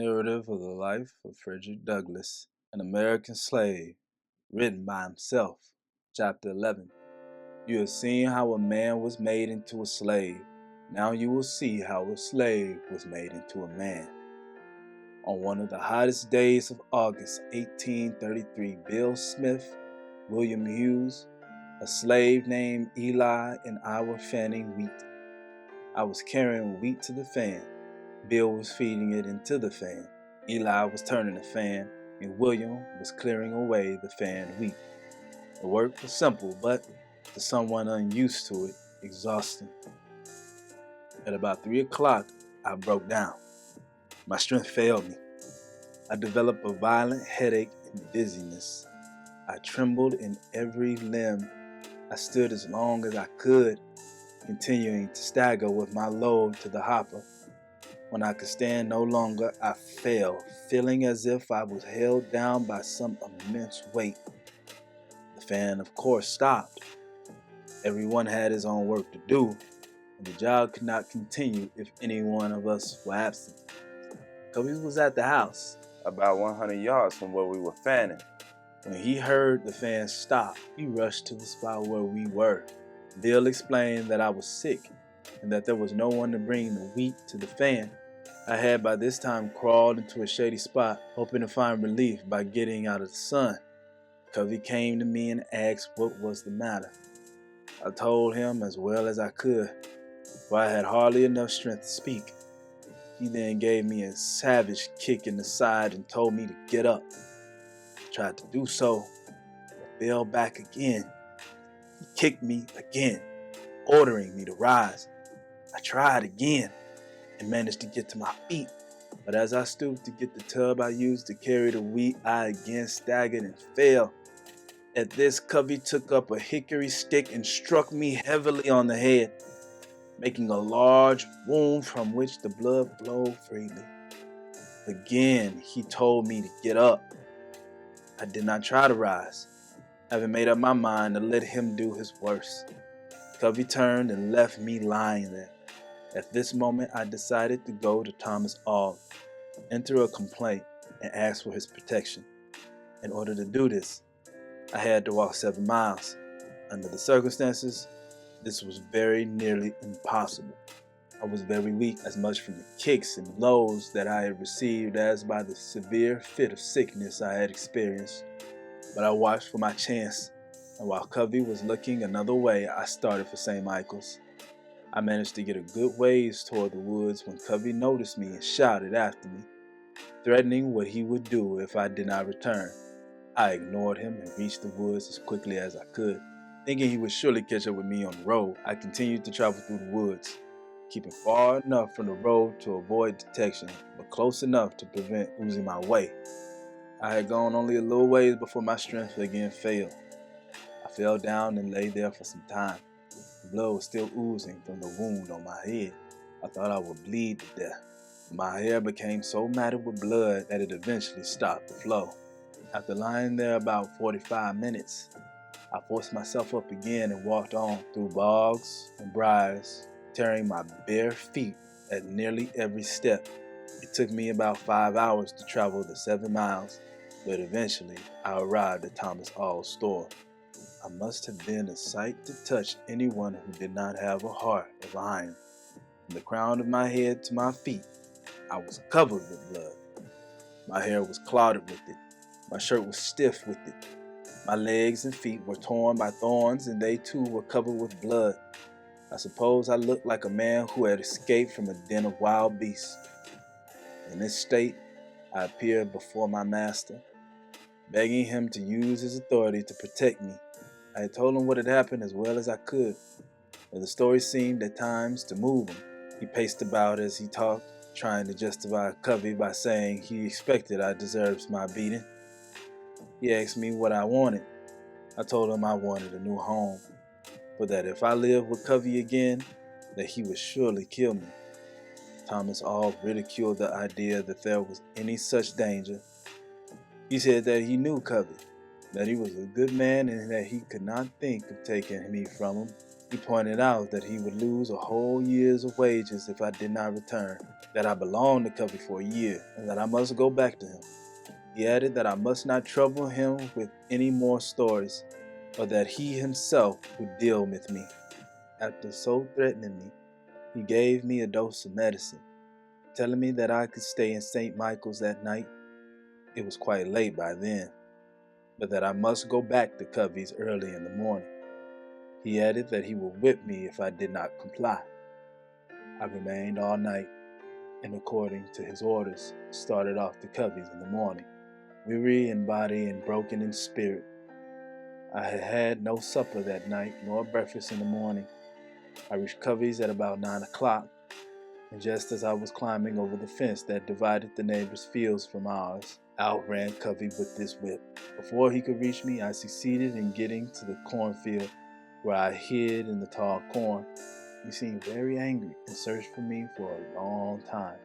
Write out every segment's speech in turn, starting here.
Narrative of the Life of Frederick Douglass, an American Slave, written by himself. Chapter 11. You have seen how a man was made into a slave. Now you will see how a slave was made into a man. On one of the hottest days of August 1833, Bill Smith, William Hughes, a slave named Eli, and I were fanning wheat. I was carrying wheat to the fan. Bill was feeding it into the fan. Eli was turning the fan, and William was clearing away the fanned wheat. The work was simple, but to someone unused to it, exhausting. At about 3 o'clock, I broke down. My strength failed me. I developed a violent headache and dizziness. I trembled in every limb. I stood as long as I could, continuing to stagger with my load to the hopper. When I could stand no longer, I fell, feeling as if I was held down by some immense weight. The fan, of course, stopped. Everyone had his own work to do, and the job could not continue if any one of us were absent. Covey was at the house, about 100 yards from where we were fanning. When he heard the fan stop, he rushed to the spot where we were. Bill explained that I was sick and that there was no one to bring the wheat to the fan. I had by this time crawled into a shady spot, hoping to find relief by getting out of the sun. Covey came to me and asked what was the matter. I told him as well as I could, for I had hardly enough strength to speak. He then gave me a savage kick in the side and told me to get up. I tried to do so, but fell back again. He kicked me again, ordering me to rise. I tried again and managed to get to my feet, but as I stooped to get the tub I used to carry the wheat, I again staggered and fell. At this, Covey took up a hickory stick and struck me heavily on the head, making a large wound from which the blood flowed freely. Again, he told me to get up. I did not try to rise, having made up my mind to let him do his worst. Covey turned and left me lying there. At this moment, I decided to go to Thomas Auld, enter a complaint, and ask for his protection. In order to do this, I had to walk 7 miles. Under the circumstances, this was very nearly impossible. I was very weak, as much from the kicks and blows that I had received as by the severe fit of sickness I had experienced. But I watched for my chance, and while Covey was looking another way, I started for St. Michael's. I managed to get a good ways toward the woods when Covey noticed me and shouted after me, threatening what he would do if I did not return. I ignored him and reached the woods as quickly as I could. Thinking he would surely catch up with me on the road, I continued to travel through the woods, keeping far enough from the road to avoid detection, but close enough to prevent losing my way. I had gone only a little ways before my strength again failed. I fell down and lay there for some time. The blood was still oozing from the wound on my head. I thought I would bleed to death. My hair became so matted with blood that it eventually stopped the flow. After lying there about 45 minutes, I forced myself up again and walked on through bogs and briars, tearing my bare feet at nearly every step. It took me about 5 hours to travel the 7 miles, but eventually I arrived at Thomas Auld's store. I must have been a sight to touch anyone who did not have a heart of iron. From the crown of my head to my feet, I was covered with blood. My hair was clouded with it. My shirt was stiff with it. My legs and feet were torn by thorns, and they too were covered with blood. I suppose I looked like a man who had escaped from a den of wild beasts. In this state, I appeared before my master, begging him to use his authority to protect me. I had told him what had happened as well as I could, but the story seemed at times to move him. He paced about as he talked, trying to justify Covey by saying he expected I deserved my beating. He asked me what I wanted. I told him I wanted a new home, but that if I lived with Covey again, that he would surely kill me. Thomas Auld ridiculed the idea that there was any such danger. He said that he knew Covey, that he was a good man and that he could not think of taking me from him. He pointed out that he would lose a whole year's of wages if I did not return. that I belonged to Covey for a year and that I must go back to him. He added that I must not trouble him with any more stories, or that he himself would deal with me. After so threatening me, he gave me a dose of medicine, telling me that I could stay in St. Michael's that night. It was quite late by then, but that I must go back to Covey's early in the morning. He added that he would whip me if I did not comply. I remained all night, and according to his orders, started off to Covey's in the morning, weary in body and broken in spirit. I had had no supper that night, nor breakfast in the morning. I reached Covey's at about 9 o'clock, and just as I was climbing over the fence that divided the neighbors' fields from ours, out ran Covey with this whip. Before he could reach me, I succeeded in getting to the cornfield, where I hid in the tall corn. He seemed very angry and searched for me for a long time.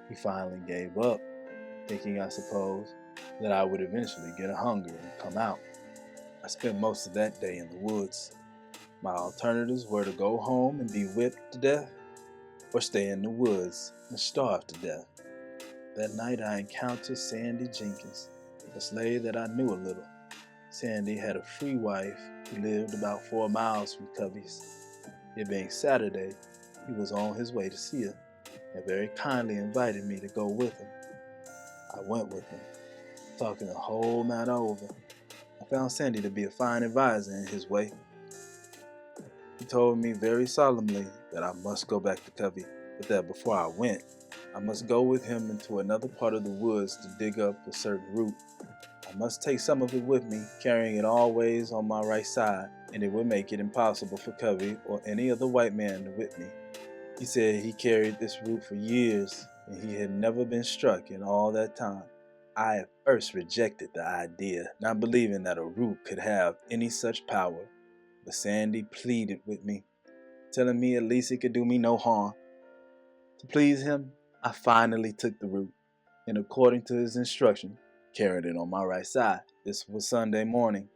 He finally gave up, thinking, I suppose, that I would eventually get a hunger and come out. I spent most of that day in the woods. My alternatives were to go home and be whipped to death, or stay in the woods and starve to death. That night I encountered Sandy Jenkins, a slave that I knew a little. Sandy had a free wife who lived about 4 miles from Covey's. It being Saturday, he was on his way to see her, and very kindly invited me to go with him. I went with him, talking the whole matter over. I found Sandy to be a fine advisor in his way. He told me very solemnly that I must go back to Covey, but that before I went, I must go with him into another part of the woods to dig up a certain root. I must take some of it with me, carrying it always on my right side, and it would make it impossible for Covey or any other white man to whip me. He said he carried this root for years, and he had never been struck in all that time. I at first rejected the idea, not believing that a root could have any such power, but Sandy pleaded with me, telling me at least it could do me no harm. To please him, I finally took the root, and according to his instruction, carried it on my right side. This was Sunday morning.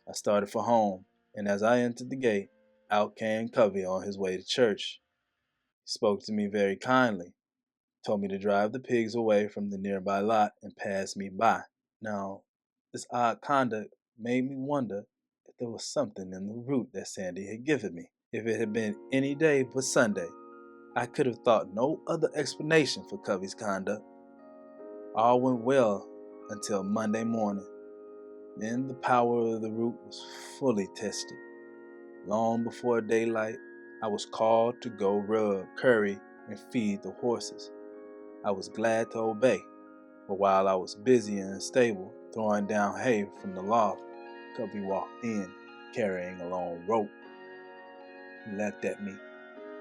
I started for home, and as I entered the gate, out came Covey on his way to church. He spoke to me very kindly, told me to drive the pigs away from the nearby lot and pass me by. Now, this odd conduct made me wonder if there was something in the root that Sandy had given me. If it had been any day but Sunday, I could have thought no other explanation for Covey's conduct. All went well until Monday morning. Then the power of the root was fully tested. Long before daylight, I was called to go rub, curry, and feed the horses. I was glad to obey, but while I was busy in the stable throwing down hay from the loft, Covey walked in, carrying a long rope. He leapt at me,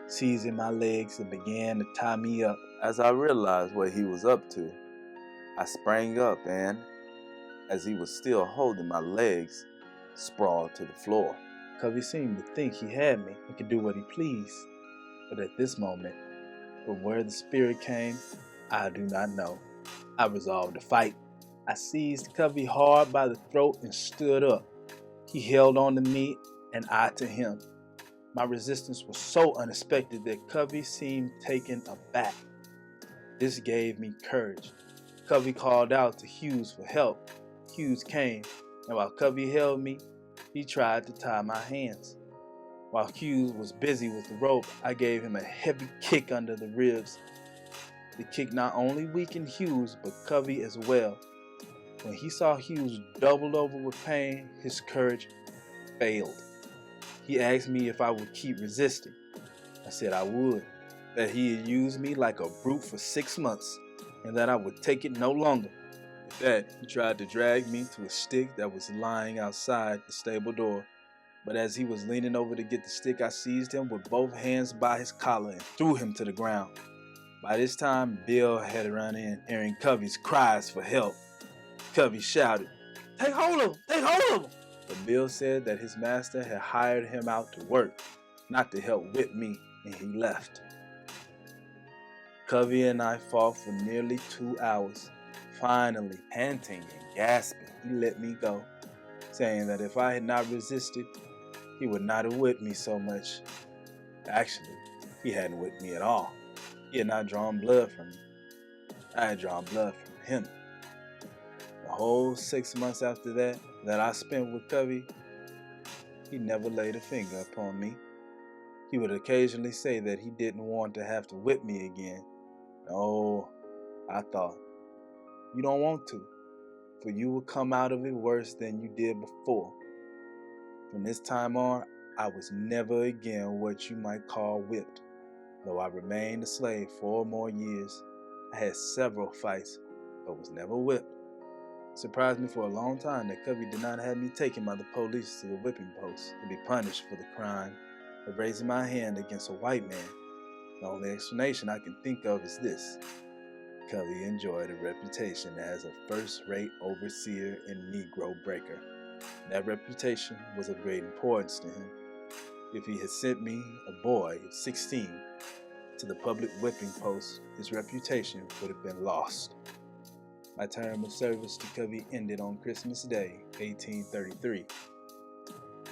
seizing my legs, and began to tie me up. As I realized what he was up to, I sprang up and, as he was still holding my legs, sprawled to the floor. Covey seemed to think he had me and could do what he pleased, but at this moment, from where the spirit came, I do not know. I resolved to fight. I seized Covey hard by the throat and stood up. He held on to me and I to him. My resistance was so unexpected that Covey seemed taken aback. This gave me courage. Covey called out to Hughes for help. Hughes came, and while Covey held me, he tried to tie my hands. While Hughes was busy with the rope, I gave him a heavy kick under the ribs. The kick not only weakened Hughes, but Covey as well. When he saw Hughes doubled over with pain, his courage failed. He asked me if I would keep resisting. I said I would, that he had used me like a brute for 6 months, and that I would take it no longer. With that, he tried to drag me to a stick that was lying outside the stable door. But as he was leaning over to get the stick, I seized him with both hands by his collar and threw him to the ground. By this time, Bill had run in, hearing Covey's cries for help. Covey shouted, "Take hold of him! Take hold of him!" But Bill said that his master had hired him out to work, not to help whip me, and he left. Covey and I fought for nearly 2 hours. Finally, panting and gasping, he let me go, saying that if I had not resisted, he would not have whipped me so much. Actually, he hadn't whipped me at all. He had not drawn blood from me. I had drawn blood from him. The whole 6 months after that I spent with Covey, he never laid a finger upon me. He would occasionally say that he didn't want to have to whip me again. No, I thought, you don't want to, for you will come out of it worse than you did before. From this time on, I was never again what you might call whipped. Though I remained a slave 4 more years, I had several fights, but was never whipped. It surprised me for a long time that Covey did not have me taken by the police to the whipping post to be punished for the crime of raising my hand against a white man. The only explanation I can think of is this. Covey enjoyed a reputation as a first-rate overseer and Negro breaker. That reputation was of great importance to him. If he had sent me, a boy of 16, to the public whipping post, his reputation would have been lost. My term of service to Covey ended on Christmas Day, 1833.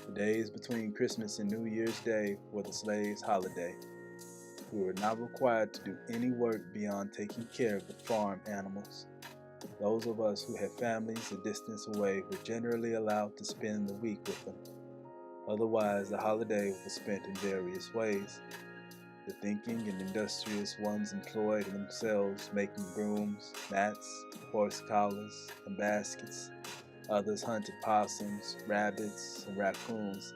The days between Christmas and New Year's Day were the slaves' holiday. We were not required to do any work beyond taking care of the farm animals. Those of us who had families a distance away were generally allowed to spend the week with them. Otherwise, the holiday was spent in various ways. The thinking and industrious ones employed themselves making brooms, mats, horse collars, and baskets. Others hunted possums, rabbits, and raccoons.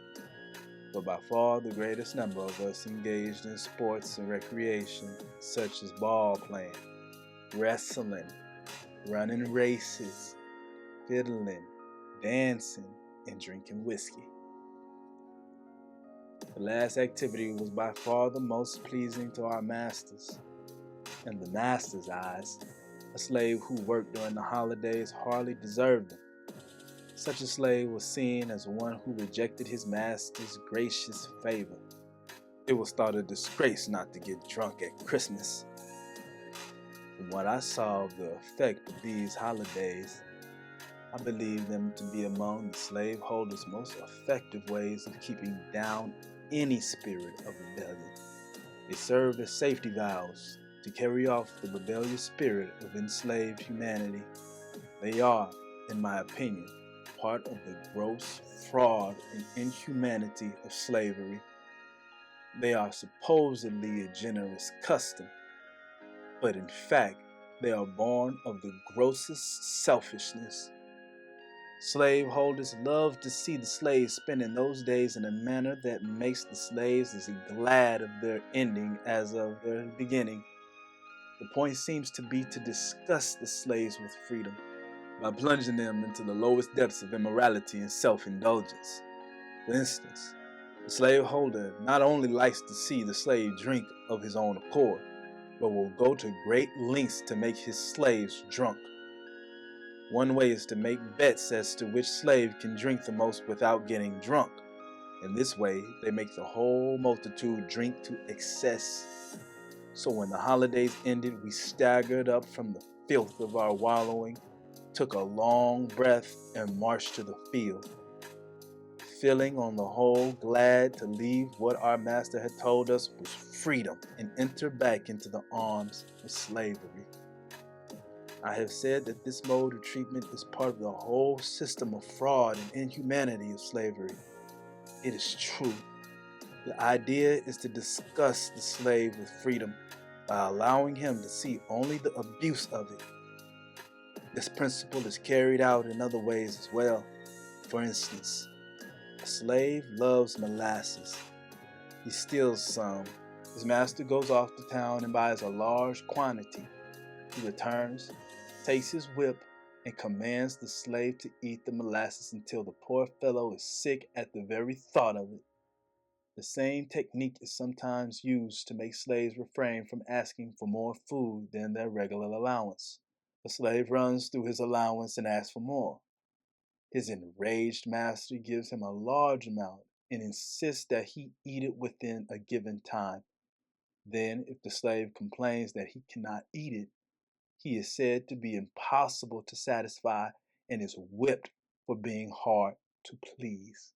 But by far the greatest number of us engaged in sports and recreation, such as ball playing, wrestling, running races, fiddling, dancing, and drinking whiskey. The last activity was by far the most pleasing to our masters. In the master's eyes, a slave who worked during the holidays hardly deserved them. Such a slave was seen as one who rejected his master's gracious favor. It was thought a disgrace not to get drunk at Christmas. From what I saw of the effect of these holidays, I believe them to be among the slaveholders' most effective ways of keeping down any spirit of rebellion. They serve as safety valves to carry off the rebellious spirit of enslaved humanity. They are, in my opinion, part of the gross fraud and inhumanity of slavery. They are supposedly a generous custom, but in fact, they are born of the grossest selfishness. Slaveholders love to see the slaves spending those days in a manner that makes the slaves as glad of their ending as of their beginning. The point seems to be to disgust the slaves with freedom by plunging them into the lowest depths of immorality and self-indulgence. For instance, the slaveholder not only likes to see the slave drink of his own accord, but will go to great lengths to make his slaves drunk. One way is to make bets as to which slave can drink the most without getting drunk. In this way, they make the whole multitude drink to excess. So when the holidays ended, we staggered up from the filth of our wallowing, took a long breath, and marched to the field, feeling on the whole glad to leave what our master had told us was freedom and enter back into the arms of slavery. I have said that this mode of treatment is part of the whole system of fraud and inhumanity of slavery. It is true. The idea is to disgust the slave with freedom by allowing him to see only the abuse of it. This principle is carried out in other ways as well. For instance, a slave loves molasses. He steals some. His master goes off to town and buys a large quantity. He returns, takes his whip, and commands the slave to eat the molasses until the poor fellow is sick at the very thought of it. The same technique is sometimes used to make slaves refrain from asking for more food than their regular allowance. The slave runs through his allowance and asks for more. His enraged master gives him a large amount and insists that he eat it within a given time. Then, if the slave complains that he cannot eat it, he is said to be impossible to satisfy and is whipped for being hard to please.